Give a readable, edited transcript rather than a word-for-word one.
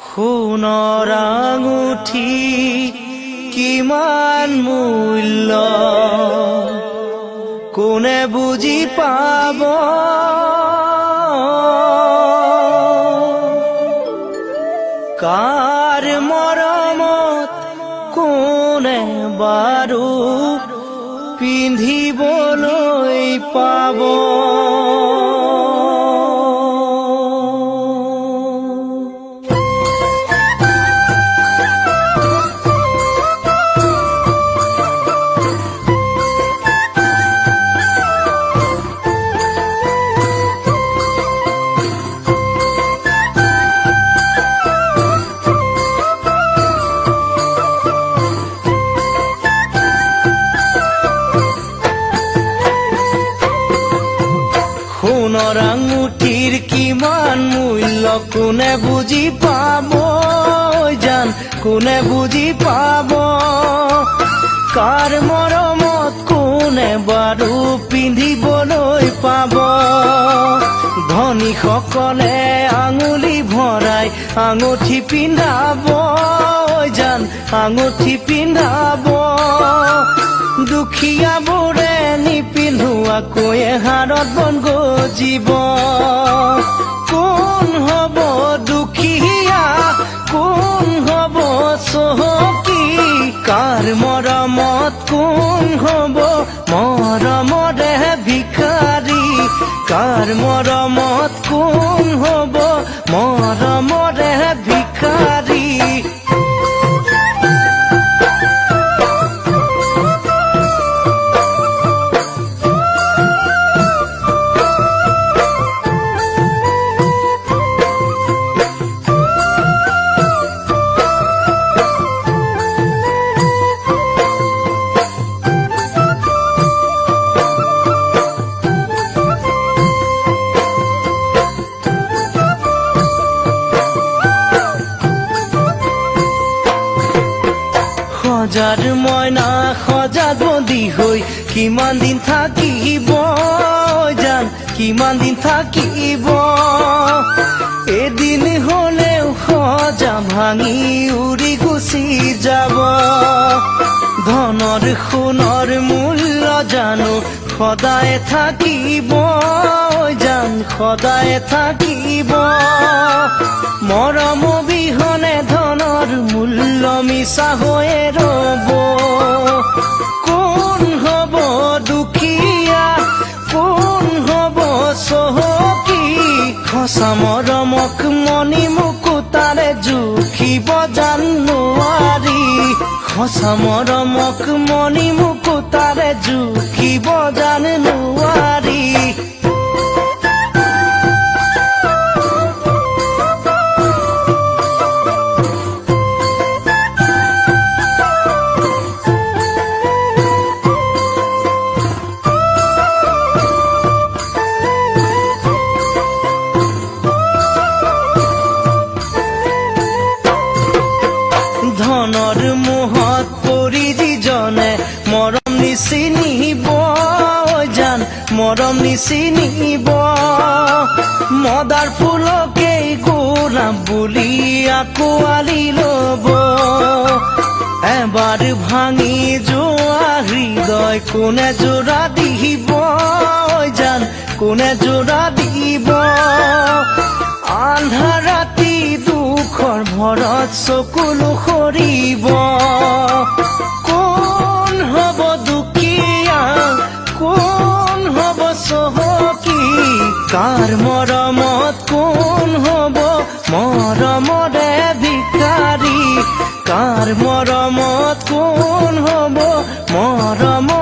সোণৰ আঙুঠি কিমান মূল্য কোনে বুজি পাব কাৰ মৰমত কোনে বাৰু পিন্ধিবলৈ পাব সোণৰ আঙুঠিৰ কিমান মূল্য কোনে বুজি পাব জান কোনে বুজি পাব কাৰ মৰমত কোনে বাৰু পিন্ধিবলৈ পাব ধনীসকলে আঙুলি ভৰাই আঙুঠি পিন্ধাব জান আঙুঠি পিন্ধাব দুখীয়াবোৰে নিপিন্ধোৱাকৈ হাৰত বন গজিব কোন হ'ব দুখীয়া কোন হ'ব চহকী কাৰ মৰমত কোন হ'ব মৰমৰে ভিখাৰী কাৰ মৰমত কোন হ'ব মৰমৰে ভিখাৰী সজাৰ মইনা সজাত বন্দী হৈ কিমান দিন থাকিব জান কিমান দিন থাকিব এদিন হলেও সজা ভাঙি উৰি গুচি যাব ধনৰ সোণৰ মূল্য জানো সদায় থাকিব জান সদায় থাকিব মৰম বিহনে ধনৰ মূল্য মিছা হৈয়ে ৰব কোন হ'ব দুখীয়া কোন হ'ব চহকী সঁচা মৰমক মণি মুকুতাৰে জুখিব জান নোৱাৰি সঁচা মৰমক মণি মুকুতাৰে জুখিব জান নোৱাৰি ধনৰ মোহত পৰি যিজনে মৰম নিচিনিব জান মৰম নিচিনিব মদাৰ ফুলকেই গোলাপ বুলি আঁকোৱালি ল'ব এবাৰ ভাঙি যোৱা হৃদয় কোনে জোৰা দিব জান কোনে জোৰা দিব আন্ধাৰ ৰাতি দুখৰ ভৰত চকুলো সৰিব কোন হ'ব দুখীয়া কোন হ'ব চহকী কাৰ মৰমত কোন হ'ব মৰমৰে ভিখাৰী কাৰ মৰমত কোন হ'ব মৰম